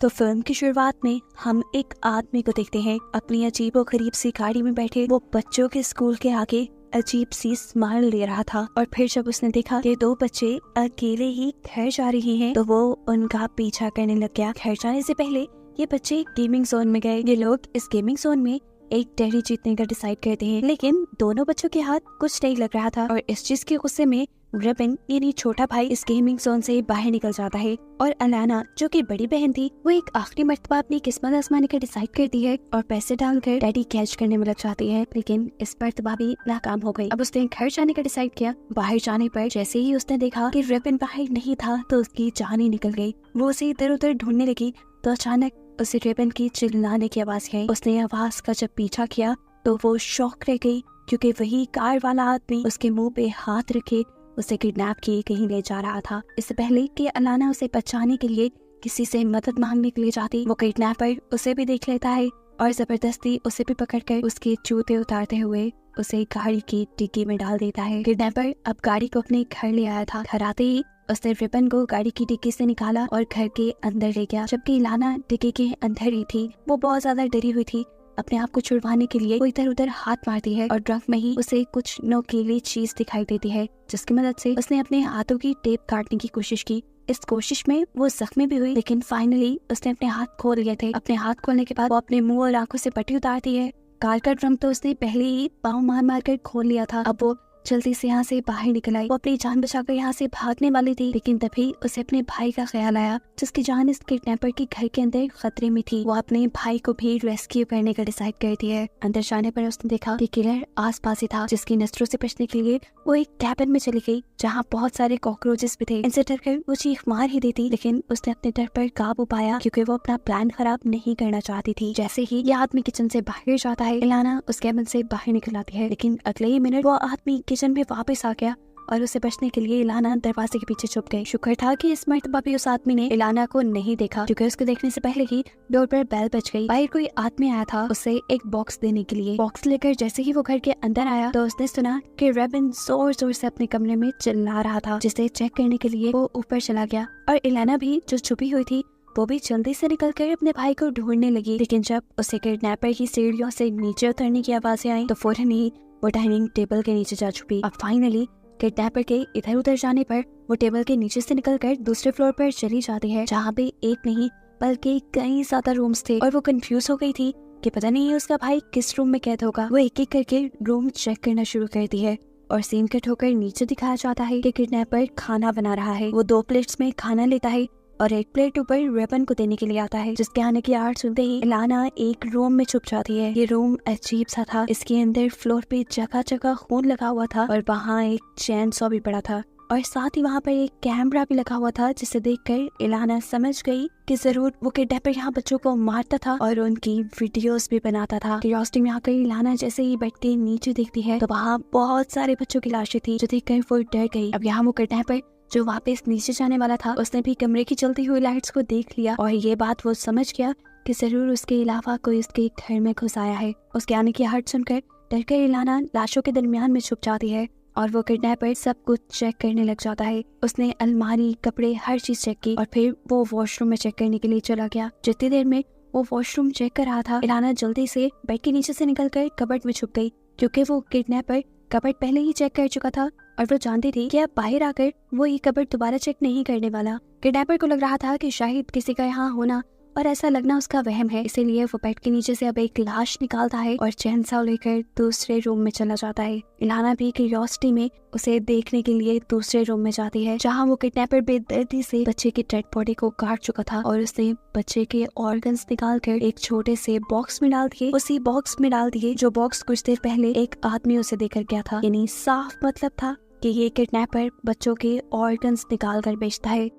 तो फिल्म की शुरुआत में हम एक आदमी को देखते हैं अपनी अजीबोगरीब सी गाड़ी में बैठे वो बच्चों के स्कूल के आगे अजीब सी स्माइल ले रहा था। और फिर जब उसने देखा कि दो बच्चे अकेले ही घर जा रहे हैं तो वो उनका पीछा करने लग गया। घर जाने से पहले ये बच्चे गेमिंग जोन में गए। ये लोग इस गेमिंग जोन में एक टेडी जीतने का डिसाइड करते हैं, लेकिन दोनों बच्चों के हाथ कुछ नहीं लग रहा था और इस चीज के गुस्से में रिबन यानी छोटा भाई इस गेमिंग जोन से बाहर निकल जाता है और अलाना जो कि बड़ी बहन थी वो एक आखिरी मर्तबा अपनी किस्मत आजमाने का डिसाइड करती है और पैसे डालकर डैडी कैच करने में लग जाती है, लेकिन इस मर्तबा भी नाकाम हो गई। अब उसने घर जाने का डिसाइड किया। बाहर जाने पर जैसे ही उसने देखा कि रिबन बाहर नहीं था तो उसकी जान ही निकल गई। वो उसे इधर उधर ढूंढने लगी तो अचानक उसे रिबन की चिल्लाने की आवाज आई। उसने आवाज का जब पीछा किया तो वो शॉक रह गई क्योंकि वही कार वाला आदमी उसके मुंह पे हाथ रखे उसे किडनैप किए कहीं ले जा रहा था। इससे पहले कि अलाना उसे बचाने के लिए किसी से मदद मांगने के लिए जाती, वो किडनैपर उसे भी देख लेता है और जबरदस्ती उसे भी पकड़कर उसके जूते उतारते हुए उसे गाड़ी की डिग्गी में डाल देता है। किडनैपर अब गाड़ी को अपने घर ले आया था। घर आते ही उसने रिबन को गाड़ी की डिग्गी से निकाला और घर के अंदर ले गया, जबकि लाना डिग्गी के अंदर ही थी। वो बहुत ज्यादा डरी हुई थी। अपने आप को छुड़वाने के लिए वो इधर उधर हाथ मारती है और ड्रग में ही उसे कुछ नोकीली चीज दिखाई देती है, जिसकी मदद से उसने अपने हाथों की टेप काटने की कोशिश की। इस कोशिश में वो जख्मी भी हुई, लेकिन फाइनली उसने अपने हाथ खोल लिए थे। अपने हाथ खोलने के बाद वो अपने मुंह और आंखों से पट्टी उतारती है। कार का ड्रम तो उसने पहले ही पाँव मार मार कर खोल लिया था। अब वो जल्दी से यहाँ से बाहर निकल आई। वो अपनी जान बचाकर यहाँ से भागने वाली थी, लेकिन तभी उसे अपने भाई का ख्याल आया जिसकी जान इस किडनैपर के घर के अंदर खतरे में थी। वो अपने भाई को भी रेस्क्यू करने का डिसाइड करती है। अंदर जाने पर उसने देखा कि किलर आस पास ही था, जिसकी नजरों से बचने के लिए वो एक कैबिन में चली गई जहाँ बहुत सारे कॉकरोचेस भी थे। इनसे डरकर वो चीख मार ही देती, लेकिन उसने अपने डर पर काबू पाया क्योंकि वो अपना प्लान खराब नहीं करना चाहती थी। जैसे ही ये आदमी किचन से बाहर जाता है, इलाना उस कैबिन से बाहर निकल आती है, लेकिन अगले ही मिनट वो आदमी किचन में वापस आ गया और उसे बचने के लिए इलाना दरवाजे के पीछे छुप गई। शुक्र था कि इस मर्तबा भी उस आदमी ने इलाना को नहीं देखा क्योंकि उसको देखने से पहले ही डोर पर बेल बज गई। बाहर कोई आदमी आया था उसे एक बॉक्स देने के लिए। बॉक्स लेकर जैसे ही वो घर के अंदर आया तो उसने सुना कि रिबन जोर जोर से अपने कमरे में चिल्ला रहा था, जिसे चेक करने के लिए वो ऊपर चला गया और इलाना भी जो छुपी हुई थी वो भी जल्दी से निकलकर अपने भाई को ढूंढने लगी। लेकिन जब उसे किडनैपर की सीढ़ियों से नीचे उतरने की आवाजें आई तो फौरन ही वो डाइनिंग टेबल के नीचे जा छुपी। अब फाइनली किडनैपर के इधर उधर जाने पर वो टेबल के नीचे से निकलकर दूसरे फ्लोर पर चली जाती है, जहाँ पे एक नहीं बल्कि कई ज्यादा रूम्स थे और वो कंफ्यूज हो गई थी कि पता नहीं उसका भाई किस रूम में कैद होगा। वो एक एक करके रूम चेक करना शुरू करती है और सीन कट होकर नीचे दिखाया जाता है कि किडनैपर खाना बना रहा है। वो 2 प्लेट्स में खाना लेता है और एक प्लेट ऊपर रिबन को देने के लिए आता है, जिसके आने की आवाज सुनते ही इलाना एक रूम में छुप जाती है। ये रूम अजीब सा था। इसके अंदर फ्लोर पे जगह जगह खून लगा हुआ था और वहाँ एक चैन सॉ भी पड़ा था और साथ ही वहाँ पर एक कैमरा भी लगा हुआ था, जिसे देखकर इलाना समझ गई कि जरूर वो किडनैपर यहाँ बच्चों को मारता था और उनकी वीडियोस भी बनाता था। क्यूरियोसिटी में आकर इलाना जैसे ही बेड के नीचे देखती है तो वहाँ बहुत सारे बच्चों की लाशें थी, जो देखकर वो डर गई। अब यहाँ वो किडनैपर जो वापस नीचे जाने वाला था उसने भी कमरे की चलती हुई लाइट्स को देख लिया और ये बात वो समझ गया कि जरूर उसके अलावा कोई उसके घर में घुस आया है। उसके आने की आहट सुनकर डरकर इलाना लाशों के दरमियान में छुप जाती है और वो किडनैपर सब कुछ चेक करने लग जाता है। उसने अलमारी, कपड़े, हर चीज चेक की और फिर वो वॉशरूम में चेक करने के लिए चला गया। जितनी देर में वो वॉशरूम चेक कर रहा था, इलाना जल्दी से बेड के नीचे से निकलकर कबर्ड में छुप गई क्योंकि वो किडनैपर कबर्ड पहले ही चेक कर चुका था और वो जानती थी कि अब बाहर आकर वो ये कबर्ड दोबारा चेक नहीं करने वाला। किडनैपर को लग रहा था कि शायद किसी का यहाँ होना और ऐसा लगना उसका वहम है, इसीलिए वो बेड के नीचे से अब एक लाश निकालता है और चैनसॉ लेकर दूसरे रूम में चला जाता है। इलाना भी क्यूरियोसिटी में उसे देखने के लिए दूसरे रूम में जाती है, जहाँ वो किडनैपर बेदर्दी से बच्चे की डेड बॉडी को काट चुका था और उसने बच्चे के ऑर्गन्स निकाल कर एक छोटे से बॉक्स में डाल दिए। उसी बॉक्स में डाल दिए जो बॉक्स कुछ देर पहले एक आदमी उसे देकर गया था। यानी साफ मतलब था कि ये किडनैपर बच्चों के ऑर्गन्स निकाल कर बेचता है।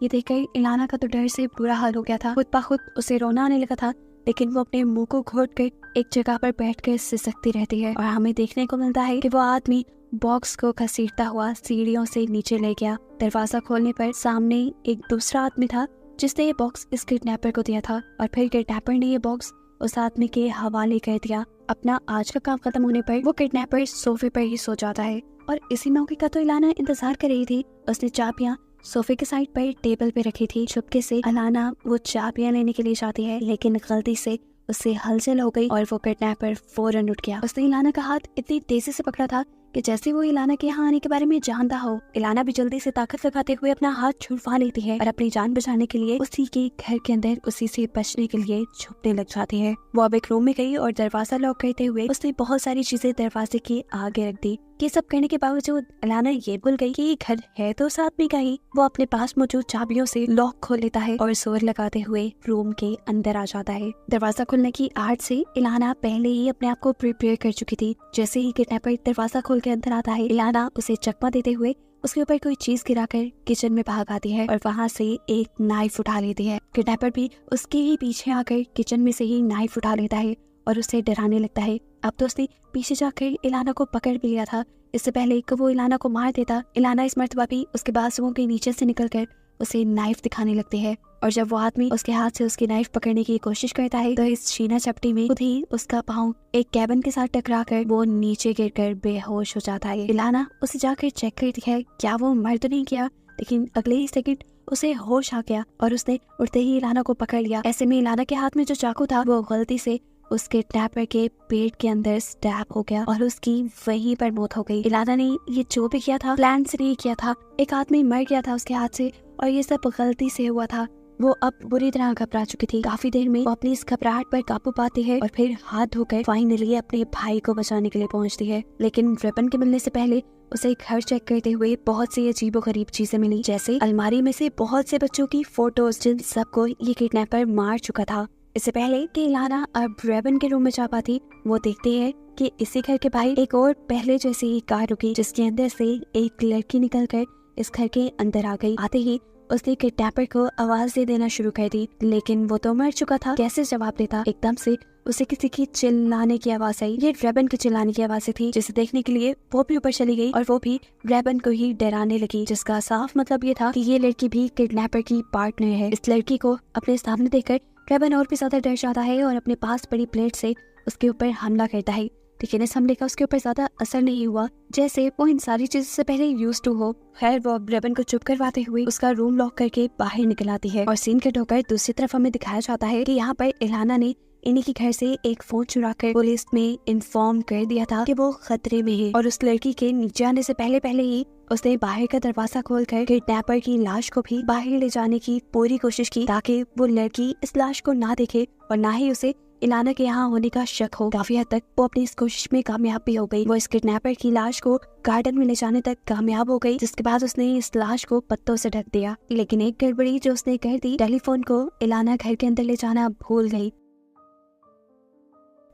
ये देखकर इलाना का तो डर से बुरा हाल हो गया था। खुद ब खुद उसे रोना आने लगा था, लेकिन वो अपने मुंह को घोट कर एक जगह पर बैठकर सिसकती रहती है और हमें देखने को मिलता है कि वो आदमी बॉक्स को घसीटता हुआ सीढ़ियों से नीचे ले गया। दरवाजा खोलने पर सामने एक दूसरा आदमी था जिसने ये बॉक्स इस किडनैपर को दिया था और फिर किडनैपर ने ये बॉक्स उस आदमी के हवाले कर दिया। अपना आज का काम खत्म होने पर वो किडनैपर सोफे पर ही सो जाता है और इसी मौके का तो इलाना इंतजार कर रही थी। उसने चाबियां सोफे के साइड पर टेबल पे रखी थी। चुपके से इलाना वो चाबियां लेने के लिए जाती है, लेकिन गलती से उससे हलचल हो गई और वो किडनैपर फौरन उठ गया। उसने इलाना का हाथ इतनी तेजी से पकड़ा था कि जैसे वो इलाना के यहाँ आने के बारे में जानता हो। इलाना भी जल्दी से ताकत लगाते हुए अपना हाथ छुड़वा लेती है और अपनी जान बचाने के लिए उसी के घर के अंदर उसी से बचने के लिए छुपने लग जाती है। वो अब एक रूम में गई और दरवाजा लॉक करते हुए उसने बहुत सारी चीजें दरवाजे के आगे रख दी। ये सब करने के बावजूद इलाना ये भूल गई कि ये घर है तो उस आदमी का ही। वो अपने पास मौजूद चाबियों से लॉक खोल लेता है और जोर लगाते हुए रूम के अंदर आ जाता है। दरवाजा खुलने की आहट से इलाना पहले ही अपने आप को प्रिपेयर कर चुकी थी। जैसे ही किडनैपर दरवाजा खोल के अंदर आता है, इलाना उसे चकमा देते हुए उसके ऊपर कोई चीज गिराकर किचन में भाग आती है और वहाँ से एक नाइफ उठा लेती है। किडनैपर भी उसके ही पीछे आकर किचन में से ही नाइफ उठा लेता है और उसे डराने लगता है। अब तो उसने पीछे जाकर इलाना को पकड़ भी लिया था। इससे पहले कि वो इलाना को मार देता, इलाना इस मर्तबा भी उसके बाजुओं के नीचे से निकलकर उसे नाइफ दिखाने लगती है। और जब वो आदमी उसके हाथ से उसकी नाइफ पकड़ने की कोशिश करता है तो इस शीना चपटी में खुद ही उसका पाँव एक कैबिन के साथ टकराकर वो नीचे गिरकर बेहोश हो जाता है। इलाना उसे जाकर चेक करती है क्या वो मर तो नहीं गया, लेकिन अगले ही सेकंड उसे होश आ गया और उसने उड़ते ही इलाना को पकड़ लिया। ऐसे में इलाना के हाथ में जो चाकू था वो गलती से उसके किडनैपर के पेट के अंदर स्टैब हो गया और उसकी वहीं पर मौत हो गई। इलाना ने ये जो भी किया था प्लान से नहीं किया था। एक आदमी मर गया था उसके हाथ से और ये सब गलती से हुआ था। वो अब बुरी तरह घबरा चुकी थी। काफी देर में वो अपनी इस घबराहट पर काबू पाती है और फिर हाथ धोकर फाइनली अपने भाई को बचाने के लिए पहुंचती है। लेकिन वेपन के मिलने से पहले उसे घर चेक करते हुए बहुत सी अजीबोगरीब चीजें मिली, जैसे अलमारी में से बहुत से बच्चों की फोटोज जिन सबको ये किडनैपर मार चुका था। इससे पहले कि इलाना अब रेबन के रूम में जा पाती, वो देखती है कि इसी घर के बाहर एक और पहले जैसी ही कार रुकी जिसके अंदर से एक लड़की निकलकर इस घर के अंदर आ गई। आते ही उसने किडनैपर को आवाज दे देना शुरू कर दी, लेकिन वो तो मर चुका था, कैसे जवाब देता। एकदम से उसे किसी की चिल्लाने की आवाज आई। ये रेबन की चिल्लाने की आवाज़ें थी, जिसे देखने के लिए वो भी ऊपर चली गई और वो भी रेबन को ही डराने लगी, जिसका साफ मतलब ये था कि ये लड़की भी किडनैपर की पार्टनर है। इस लड़की को अपने सामने देखकर रेबन और भी ज्यादा डर जाता है और अपने पास पड़ी प्लेट से उसके ऊपर हमला करता है, लेकिन इस हमले का उसके ऊपर ज्यादा असर नहीं हुआ, जैसे वो इन सारी चीजों से पहले यूज्ड टू हो। खैर वो रेबन को चुप करवाते हुए उसका रूम लॉक करके बाहर निकल आती है और सीन कट होकर दूसरी तरफ हमें दिखाया जाता है कि यहाँ पर इलाना ने इन्हीं के घर से एक फोन चुरा कर पुलिस में इन्फॉर्म कर दिया था कि वो खतरे में है और उस लड़की के नीचे आने से पहले ही उसने बाहर का दरवाजा खोलकर किडनैपर की लाश को भी बाहर ले जाने की पूरी कोशिश की, ताकि वो लड़की इस लाश को ना देखे और ना ही उसे इलाना के यहाँ होने का शक हो। काफी हद तक वो अपनी इस कोशिश में कामयाब भी हो गई। वो इस किडनैपर की लाश को गार्डन में ले जाने तक कामयाब हो गई, जिसके बाद उसने इस लाश को पत्तों से ढक दिया। लेकिन एक गड़बड़ी जो उसने कर दी, टेलीफोन को इलाना घर के अंदर ले जाना भूल गई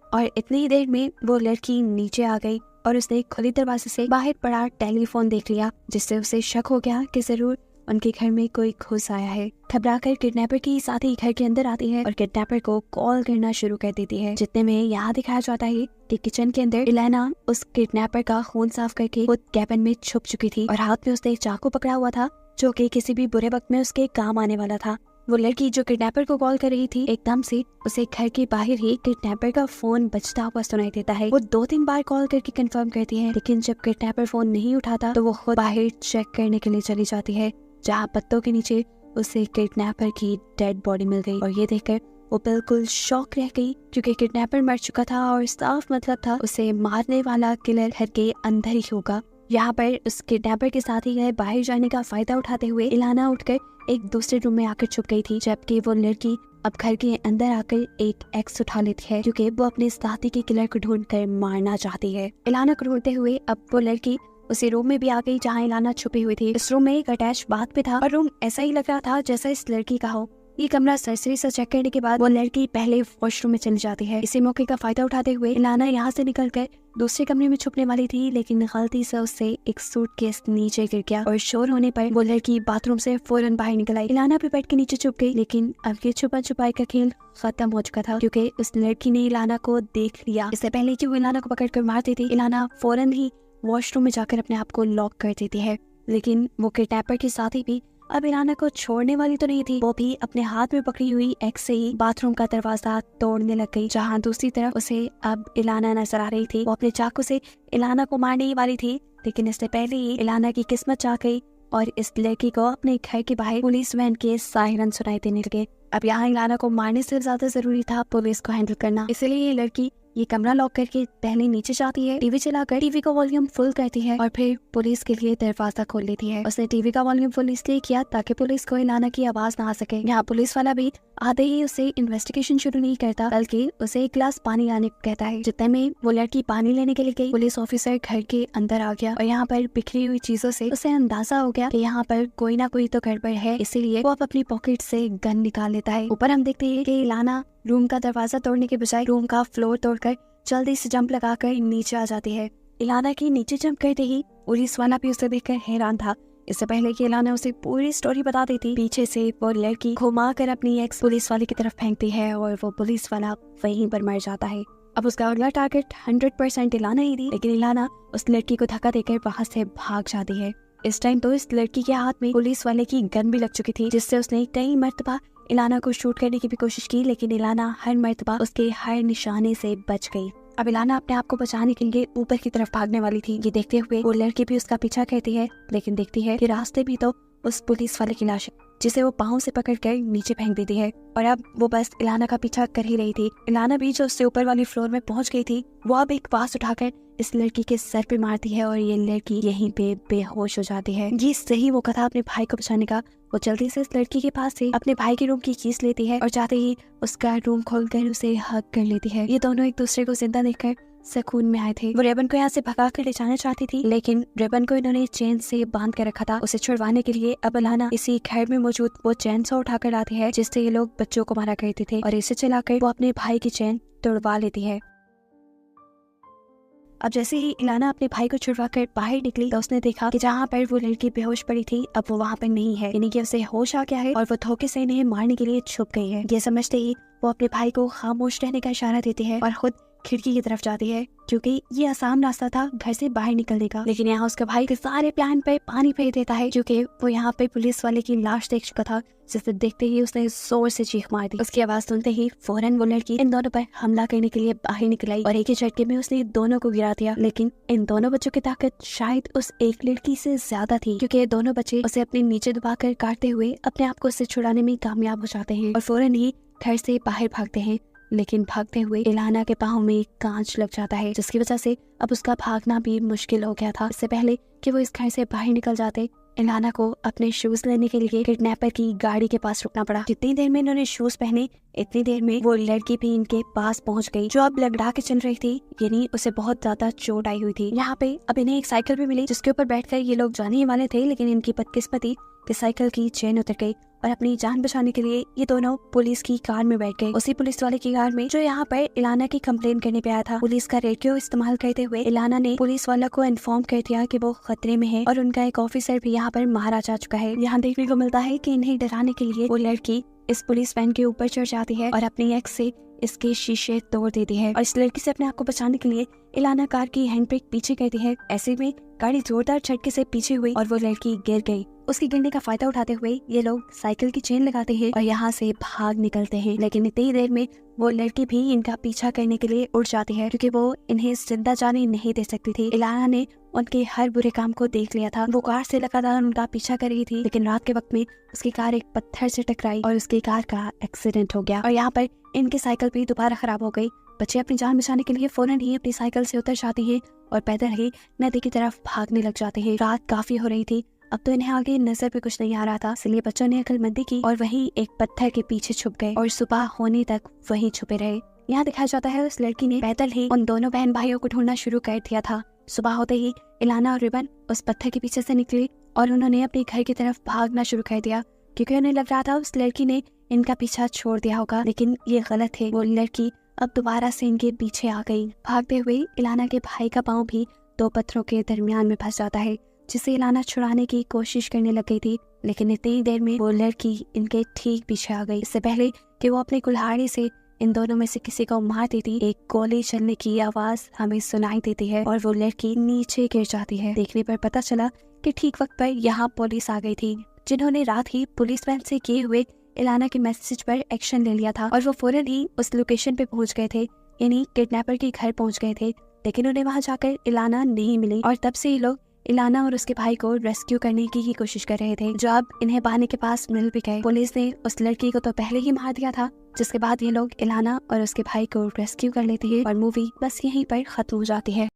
और इतनी ही देर में वो लड़की नीचे आ गई और उसने खुले दरवाजे से बाहर पड़ा टेलीफोन देख लिया, जिससे उसे शक हो गया कि जरूर उनके घर में कोई घुस आया है। घबराकर किडनैपर की साथी घर के अंदर आती है और किडनैपर को कॉल करना शुरू कर देती है। जितने में यहाँ दिखाया जाता है कि किचन के अंदर इलाना उस किडनैपर का खून साफ करके खुद कैबिन में छुप चुकी थी और हाथ में उसने एक चाकू पकड़ा हुआ था, जो कि किसी भी बुरे वक्त में उसके काम आने वाला था। वो लड़की जो किडनैपर को कॉल कर रही थी, एकदम से उसे घर के बाहर ही किडनैपर का फोन बजता हुआ सुनाई देता है। वो 2-3 बार कॉल करके कंफर्म करती है, लेकिन जब किडनैपर फोन नहीं उठाता तो वो खुद बाहर चेक करने के लिए चली जाती है, जहाँ पत्तों के नीचे उसे किडनैपर की डेड बॉडी मिल गई। और ये देखकर वो बिल्कुल शॉक रह गई, क्योंकि किडनैपर मर चुका था और साफ मतलब था उसे मारने वाला किलर घर के अंदर ही होगा। यहाँ पर उस किडनैपर के साथ ही बाहर जाने का फायदा उठाते हुए इलाना उठकर एक दूसरे रूम में आकर छुप गई थी, जबकि वो लड़की अब घर के अंदर आकर एक एक्स उठा लेती है, क्योंकि वो अपने साथी के किलर को ढूंढकर मारना चाहती है। इलाना को ढूंढते हुए अब वो लड़की उसी रूम में भी आ गई जहाँ इलाना छुपी हुई थी। इस रूम में एक अटैच बाथ भी था और रूम ऐसा ही लग रहा था जैसा इस लड़की का हो। ये कमरा सरसरी से चेक करने के बाद वो लड़की पहले वॉशरूम में चली जाती है। इसी मौके का फायदा उठाते हुए इलाना यहाँ से निकलकर दूसरे कमरे में छुपने वाली थी, लेकिन गलती से उससे एक सूटकेस नीचे गिर गया और शोर होने पर वो लड़की बाथरूम से फौरन बाहर निकल आई। इलाना भी बेड के नीचे छुप गई, लेकिन अब ये छुपा छुपाई का खेल खत्म हो चुका था, क्योंकि उस लड़की ने इलाना को देख लिया। इससे पहले कि वो इलाना को पकड़ कर मारती थी, इलाना फौरन ही वॉशरूम में जाकर अपने आप को लॉक कर देती है। लेकिन वो किडनैपर के साथी भी अब इलाना को छोड़ने वाली तो नहीं थी। वो भी अपने हाथ में पकड़ी हुई एक्स से ही बाथरूम का दरवाजा तोड़ने लग गई, जहाँ दूसरी तरफ उसे अब इलाना नजर आ रही थी। वो अपने चाकू से इलाना को मारने ही वाली थी, लेकिन इससे पहले ही इलाना की किस्मत चाह गई और इस लड़की को अपने घर के बाहर पुलिस वैन के सायरन सुनाई देने लगे। अब यहाँ इलाना को मारने से ज्यादा जरूरी था पुलिस को हैंडल करना, इसलिए ये लड़की ये कमरा लॉक करके पहले नीचे जाती है, टीवी चलाकर टीवी का वॉल्यूम फुल करती है और फिर पुलिस के लिए दरवाजा खोल लेती है। उसने टीवी का वॉल्यूम फुल इसलिए किया ताकि पुलिस को इलाना की आवाज ना आ सके। यहाँ पुलिस वाला भी आते ही उसे इन्वेस्टिगेशन शुरू नहीं करता, बल्कि उसे एक गिलास पानी लाने को कहता है। जितने में वो लड़की पानी लेने के लिए गई, पुलिस ऑफिसर घर के अंदर आ गया और यहाँ पर बिखरी हुई चीजों से उसे अंदाजा हो गया कि यहाँ पर कोई ना कोई तो गड़बड़ है, इसीलिए वो अपनी पॉकेट से गन निकाल लेता है। ऊपर हम देखते हैं कि इलाना रूम का दरवाजा तोड़ने के बजाय रूम का फ्लोर तोड़कर जल्दी से जंप लगाकर नीचे आ जाती है। इलाना की नीचे जंप करते ही पुलिस वाला भी उसे देखकर हैरान था। इससे पहले कि इलाना उसे पूरी स्टोरी बता देती, पीछे से वो लड़की घुमाकर अपनी एक्स पुलिस वाले की तरफ फेंकती है और वो पुलिस वाला वहीं पर मर जाता है। अब उसका अगला टारगेट 100% इलाना ही थी, लेकिन इलाना उस लड़की को धक्का देकर वहाँ से भाग जाती है। इस टाइम तो इस लड़की के हाथ में पुलिस वाले की गन भी लग चुकी थी, जिससे उसने कई मर्तबा इलाना को शूट करने की भी कोशिश की, लेकिन इलाना हर मर्तबा उसके हर निशाने से बच गई। अब इलाना अपने आप को बचाने के लिए ऊपर की तरफ भागने वाली थी। ये देखते हुए वो लड़की भी उसका पीछा करती है, लेकिन देखती है कि रास्ते भी तो उस पुलिस वाले की लाश है, जिसे वो पाँव से पकड़कर नीचे फेंक देती है। और अब वो बस इलाना का पीछा कर ही रही थी। इलाना भी जो उससे ऊपर वाली फ्लोर में पहुंच गई थी, वो अब एक बांस उठाकर इस लड़की के सर पे मारती है और ये लड़की यहीं पे बेहोश हो जाती है। ये सही वो कथा अपने भाई को बचाने का। वो जल्दी से इस लड़की के पास से अपने भाई के रूम की कीज लेती है और जाते ही उसका रूम खोलकर उसे हग कर लेती है। ये दोनों एक दूसरे को जिंदा देखकर सुकून में आए थे। वो रेबन को यहाँ से भगा कर ले जाना चाहती थी, लेकिन रेबन को इन्होंने चेन से बांध कर रखा था। उसे छुड़वाने के लिए अब इलाना इसी घर में मौजूद वो चेन सा उठाकर लाती है, जिससे ये लोग बच्चों को मारा करते थे, और इसे चलाकर वो अपने भाई की चेन तोड़वा लेती है। अब जैसे ही इलाना अपने भाई को छुड़वा कर बाहर निकली तो उसने देखा कि जहाँ पर वो लड़की बेहोश पड़ी थी, अब वो वहाँ पर नहीं है, यानी कि उसे होश आ गया है और वो धोखे से इन्हें मारने के लिए छुप गई है। ये समझते ही वो अपने भाई को खामोश रहने का इशारा देती है और खुद खिड़की की तरफ जाती है, क्योंकि ये आसान रास्ता था घर से बाहर निकलने का। लेकिन यहाँ उसका भाई के सारे प्लान पे पानी फेर देता है, क्योंकि वो यहाँ पे पुलिस वाले की लाश देख चुका था, जिसे देखते ही उसने जोर से चीख मार दी। उसकी आवाज सुनते ही फौरन वो लड़की इन दोनों पर हमला करने के लिए बाहर निकल आई और एक ही झटके में उसने दोनों को गिरा दिया। लेकिन इन दोनों बच्चों की ताकत शायद उस एक लड़की से ज्यादा थी, क्योंकि ये दोनों बच्चे उसे अपने नीचे दबाकर काटते हुए अपने आप को उससे छुड़ाने में कामयाब हो जाते हैं और फौरन ही घर से बाहर भागते हैं। लेकिन भागते हुए इलाना के पाँव में कांच लग जाता है, जिसकी वजह से अब उसका भागना भी मुश्किल हो गया था। इससे पहले कि वो इस घर से बाहर निकल जाते, इलाना को अपने शूज लेने के लिए किडनैपर की गाड़ी के पास रुकना पड़ा। जितनी देर में इन्होंने शूज पहने, इतनी देर में वो लड़की भी इनके पास पहुंच गई, जो अब लड़खड़ा के चल रही थी, यानी उसे बहुत ज्यादा चोट आई हुई थी। यहाँ पे अब इन्हें एक साइकिल भी मिली, जिसके ऊपर बैठकर ये लोग जाने ही वाले थे, लेकिन इनकी बदकिस्मती कि साइकिल की चेन उतर गई और अपनी जान बचाने के लिए ये दोनों पुलिस की कार में बैठ गए, उसी पुलिस वाले की कार में जो यहाँ पर इलाना की कंप्लेन करने पे आया था। पुलिस का रेडियो इस्तेमाल करते हुए इलाना ने पुलिस वाला को इन्फॉर्म कर दिया कि वो खतरे में है और उनका एक ऑफिसर भी यहाँ पर मारा जा चुका है। यहाँ देखने को मिलता है कि इन्हें डराने के लिए वो लड़की इस पुलिस वैन के ऊपर चढ़ जाती है और अपनी एक्स से इसके शीशे तोड़ देती है और इस लड़की से अपने आप को बचाने के लिए इलाना कार की हैंड ब्रेक पीछे करती है। ऐसे में गाड़ी जोरदार झटके से पीछे हुई और वो लड़की गिर गई। उसकी गिरने का फायदा उठाते हुए ये लोग साइकिल की चेन लगाते हैं और यहाँ से भाग निकलते हैं। लेकिन इतनी देर में वो लड़की भी इनका पीछा करने के लिए उड़ जाती है, क्योंकि वो इन्हें जिंदा जाने नहीं दे सकती थी। इलाना ने उनके हर बुरे काम को देख लिया था। वो कार से लगातार उनका पीछा कर रही थी, लेकिन रात के वक्त में उसकी कार एक पत्थर से टकराई और उसकी कार का एक्सीडेंट हो गया और यहाँ पर इनकी साइकिल भी दोबारा खराब हो गई। बच्चे अपनी जान बचाने के लिए फौरन ही अपनी साइकिल से उतर जाते हैं और पैदल ही नदी की तरफ भागने लग जाते हैं। रात काफी हो रही थी, अब तो इन्हें आगे नजर भी कुछ नहीं आ रहा था, इसलिए बच्चों ने अक्लमंदी की और वहीं एक पत्थर के पीछे छुप गए और सुबह होने तक वहीं छुपे रहे। यहाँ दिखाया जाता है उस लड़की ने पैदल ही उन दोनों बहन भाइयों को ढूंढना शुरू कर दिया था। सुबह होते ही इलाना और रिबन उस पत्थर के पीछे से निकली और उन्होंने अपने घर की तरफ भागना शुरू कर दिया, क्योंकि उन्हें लग रहा था उस लड़की ने इनका पीछा छोड़ दिया होगा। लेकिन ये गलत है, वो लड़की अब दोबारा से इनके पीछे आ गई। भागते हुए इलाना के भाई का पाँव भी दो पत्थरों के दरमियान में फंस जाता है, जिसे इलाना छुड़ाने की कोशिश करने लग गई थी। लेकिन इतनी देर में वो लड़की इनके ठीक पीछे आ गई। इससे पहले कि वो अपने कुल्हाड़ी से इन दोनों में से किसी को मार देती, एक गोली चलने की आवाज हमें सुनाई देती है और वो लड़की नीचे गिर जाती है। देखने पर पता चला कि ठीक वक्त पर यहाँ पुलिस आ गई थी, जिन्होंने रात ही पुलिस वैन से किए हुए इलाना के मैसेज पर एक्शन ले लिया था और वो फौरन ही उस लोकेशन पे पहुंच गए थे, यानी किडनैपर के घर पहुंच गए थे। लेकिन उन्हें वहां जाकर इलाना नहीं मिली और तब से ये लोग इलाना और उसके भाई को रेस्क्यू करने की ही कोशिश कर रहे थे, जो अब इन्हें पानी के पास मिल भी गए। पुलिस ने उस लड़की को तो पहले ही मार दिया था, जिसके बाद ये लोग इलाना और उसके भाई को रेस्क्यू कर लेते हैं और मूवी बस यहीं पर खत्म हो जाती है।